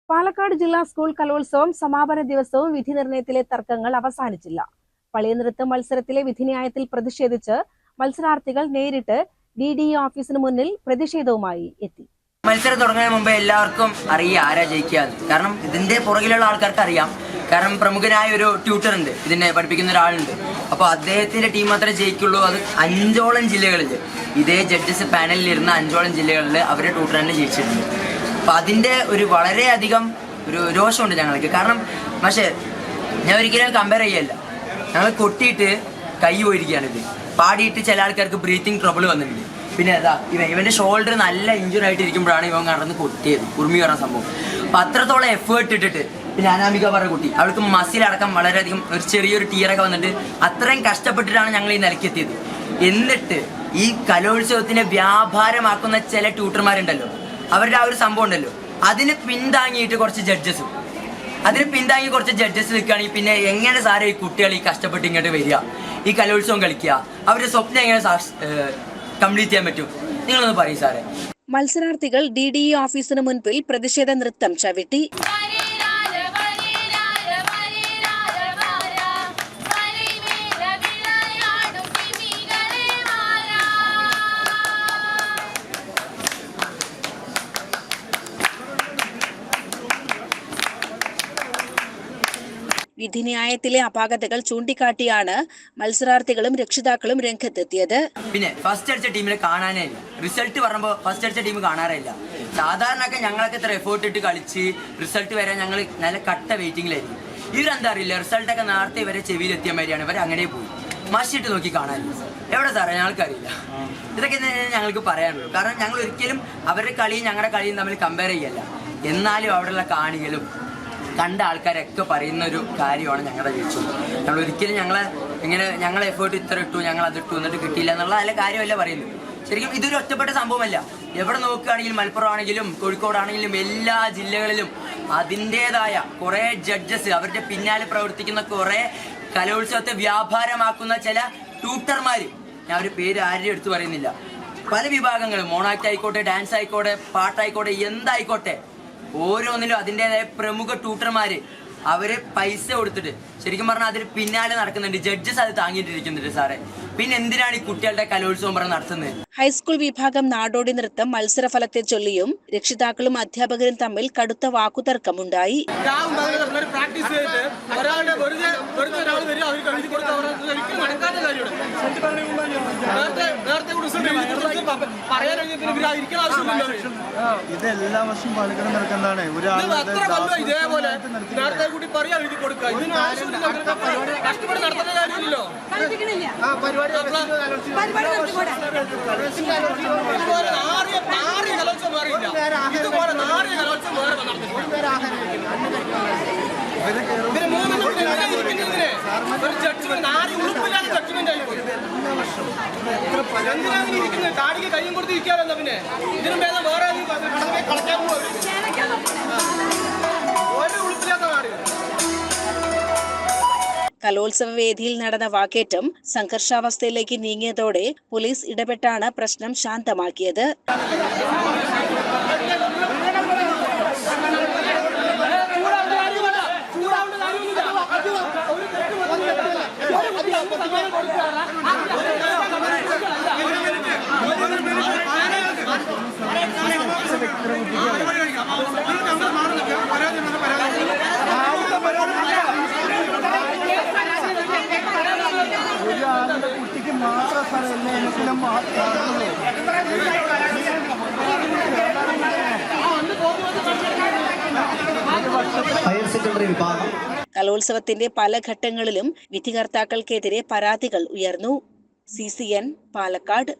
പാലക്കാട് ജില്ലാ സ്കൂൾ കലോത്സവം സമാപന ദിവസവും വിധി നിർണയത്തിലെ തർക്കങ്ങൾ അവസാനിച്ചില്ല. പളിയനൃത്ത മത്സരത്തിലെ വിധിന്യായത്തിൽ പ്രതിഷേധിച്ച് മത്സരാർത്ഥികൾ നേരിട്ട് DDE ഓഫീസിന് മുന്നിൽ പ്രതിഷേധവുമായി എത്തി. മത്സരം തുടങ്ങുന്നതിന് മുമ്പ് എല്ലാവർക്കും അറിയാം ആരാ ജയിക്കാന്ന്. കാരണം ഇതിന്റെ പുറകിലുള്ള ആൾക്കാർക്ക് അറിയാം. കാരണം പ്രമുഖനായ ഒരു ട്യൂട്ടർ ഉണ്ട്, ഇതിനെ പഠിപ്പിക്കുന്ന ഒരാളുണ്ട്. അപ്പോൾ അദ്ദേഹത്തിന്റെ ടീം മാത്രമേ ജയിക്കുള്ളൂ. അത് 5ഓളം ജില്ലകളിൽ ഇതേ ജഡ്ജസ് പാനലിൽ ഇരുന്ന 5ഓളം ജില്ലകളിൽ അവരെ ട്യൂട്ടർ തന്നെ ജയിച്ചിട്ടുണ്ട്. അപ്പോൾ അതിന്റെ ഒരു വളരെയധികം ഒരു രോഷമുണ്ട് ഞങ്ങൾക്ക്. കാരണം പക്ഷേ ഞാൻ ഒരിക്കലും കമ്പയർ ചെയ്യല്ല. ഞങ്ങൾ കൊട്ടിയിട്ട് കൈ പോയിരിക്കുകയാണിത്. പാടിയിട്ട് ചില ആൾക്കാർക്ക് ബ്രീത്തിങ് ട്രബിൾ വന്നിട്ടുണ്ട്. പിന്നെ അതാ ഇവന്റെ ഷോൾഡർ നല്ല ഇഞ്ചുറി ആയിട്ട് ഇരിക്കുമ്പോഴാണ് ഇവൻ കടന്ന് കൊട്ടിയത്, കുറുമി കയറാൻ സംഭവം. അപ്പം അത്രത്തോളം എഫേർട്ട് ഇട്ടിട്ട് പിന്നെ അനാമിക പറഞ്ഞ കുട്ടി, അവൾക്ക് മസിലടക്കം വളരെയധികം ഒരു ചെറിയൊരു ടീറൊക്കെ വന്നിട്ട് അത്രയും കഷ്ടപ്പെട്ടിട്ടാണ് ഞങ്ങൾ ഈ നിലയ്ക്കെത്തിയത്. എന്നിട്ട് ഈ കലോത്സവത്തിനെ വ്യാപാരമാക്കുന്ന ചില ട്യൂട്ടർമാരുണ്ടല്ലോ, അവരുടെ ആ ഒരു സംഭവം ഉണ്ടല്ലോ, അതിന് പിന്താങ്ങിയിട്ട് കുറച്ച് ജഡ്ജസ് നിൽക്കുകയാണെങ്കിൽ പിന്നെ എങ്ങനെ സാറേ ഈ കുട്ടികൾ ഈ കഷ്ടപ്പെട്ട് ഇങ്ങോട്ട് വരിക, ഈ കലോത്സവം കളിക്കുക, അവരുടെ സ്വപ്നം എങ്ങനെ കംപ്ലീറ്റ് ചെയ്യാൻ പറ്റും? നിങ്ങളൊന്ന് പറയും സാറേ. മത്സരാർത്ഥികൾ DDE ഓഫീസിന് മുൻപിൽ പ്രതിഷേധ നൃത്തം ചവിട്ടി. വിധിന്യായത്തിലെ അപാകതകൾ ചൂണ്ടിക്കാട്ടിയാണ് മത്സരാർത്ഥികളും രക്ഷിതാക്കളും രംഗത്തെത്തിയത്. പിന്നെ ഫസ്റ്റ് അടിച്ച ടീമിനെ കാണാനേ ഇല്ല. റിസൾട്ട് പറയുമ്പോൾ ഫസ്റ്റ് അടിച്ച ടീം കാണാറില്ല. സാധാരണയൊക്കെ ഞങ്ങളൊക്കെ ഇത്ര എഫേർട്ട് ഇട്ട് കളിച്ച് റിസൾട്ട് വരാൻ ഞങ്ങൾ നല്ല കട്ട വെയിറ്റിംഗിലായിരിക്കും. ഇവരെന്താ അറിയില്ല, റിസൾട്ടൊക്കെ നേരത്തെ ഇവരെ ചെവിയിലെത്തിയ മാതിരിയാണ്. ഇവർ അങ്ങനെ പോയി മഷിട്ട് നോക്കി കാണാനില്ല. എവിടെ സാറേ ഞങ്ങൾക്കറിയില്ല. ഇതൊക്കെ ഞങ്ങൾക്ക് പറയാനുള്ളൂ. കാരണം ഞങ്ങൾ ഒരിക്കലും അവരുടെ കളിയും ഞങ്ങളുടെ കളിയും തമ്മിൽ കമ്പയർ ചെയ്യല്ല. എന്നാലും അവിടെയുള്ള കാണികളും കണ്ട ആൾക്കാരൊക്കെ പറയുന്ന ഒരു കാര്യമാണ് ഞങ്ങളുടെ ജയിച്ചു. ഞങ്ങൾ ഒരിക്കലും ഞങ്ങളെ എഫേർട്ട് ഇത്ര ഇട്ടു, ഞങ്ങൾ അതിട്ടു എന്നിട്ട് കിട്ടിയില്ല എന്നുള്ള നല്ല കാര്യമല്ല പറയുന്നത്. ശരിക്കും ഇതൊരു ഒറ്റപ്പെട്ട സംഭവമല്ല. എവിടെ നോക്കുകയാണെങ്കിലും, മലപ്പുറം ആണെങ്കിലും കോഴിക്കോടാണെങ്കിലും എല്ലാ ജില്ലകളിലും അതിൻ്റെതായ കുറേ ജഡ്ജസ്, അവരുടെ പിന്നാലെ പ്രവർത്തിക്കുന്ന കുറേ കലോത്സവത്തെ വ്യാപാരമാക്കുന്ന ചില ട്യൂട്ടർമാർ, ഞാൻ ഒരു പേര് ആരുടെയും എടുത്തു പറയുന്നില്ല, പല വിഭാഗങ്ങളും, മോണാക്ട് ആയിക്കോട്ടെ, ഡാൻസ് ആയിക്കോട്ടെ, പാട്ടായിക്കോട്ടെ, എന്തായിക്കോട്ടെ, ഓരോന്നിലും അതിൻ്റെതായ പ്രമുഖ ട്യൂട്ടർമാര് അവര് പൈസ കൊടുത്തിട്ട് ശരിക്കും പറഞ്ഞാൽ അതിന് പിന്നാലെ നടക്കുന്നുണ്ട്. ജഡ്ജസ് അത് താങ്ങിയിട്ടിരിക്കുന്നുണ്ട് സാറേ. പിന്നെ എന്തിനാണ് ഈ കുട്ടികളുടെ കലോത്സവം പറഞ്ഞ് നടത്തുന്നത്? ഹൈസ്കൂൾ വിഭാഗം നാടോടി നൃത്തം മത്സരഫലത്തെ ചൊല്ലിയും രക്ഷിതാക്കളും അധ്യാപകരും തമ്മിൽ കടുത്ത വാക്കുതർക്കമുണ്ടായി. ഇതെല്ലാ വർഷം പാലക്കാട് നടക്കുന്നതാണ്. ഇതേപോലെ നേരത്തെ കൂടി പറയാ എഴുതി കൊടുക്കുക. ഇതിന് കഷ്ടപ്പെട്ട് നടത്തുന്ന കാര്യമില്ലല്ലോ. ഇതുപോലെ നാറിയ കലോത്സവം മാറിയില്ല. ഇതുപോലെ നാറിയ കലോത്സവം വേറെ ഇതിന് 3 ഇരിക്കുന്നതിന് ഒരു ജഡ്ജ്മെന്റ്, നാറി ഉളുപ്പില്ലാതെ ജഡ്ജ്മെന്റ് ആയിപ്പോയി. എന്തിനാണ് ഇരിക്കുന്നത്? കാടിക്ക് കയ്യും കൊടുത്ത് ഇരിക്കാമല്ലോ. പിന്നെ ഇതിനും ഭേദം വേറെ കളക്കാൻ പോകും. ഒരു ഉളുപ്പില്ലാത്ത നാട്. കലോത്സവ വേദിയിൽ നടന്ന വാക്കേറ്റം സംഘർഷാവസ്ഥയിലേക്ക് നീങ്ങിയതോടെ പോലീസ് ഇടപെട്ടാണ് പ്രശ്നം ശാന്തമാക്കിയത്. കുട്ടിക്ക് മാത്രം ഹയർ സെക്കൻഡറി വിഭാഗം കലോത്സവത്തിന്റെ പല ഘട്ടങ്ങളിലും വിധികർത്താക്കൾക്കെതിരെ പരാതികൾ ഉയർന്നു. CCN പാലക്കാട്.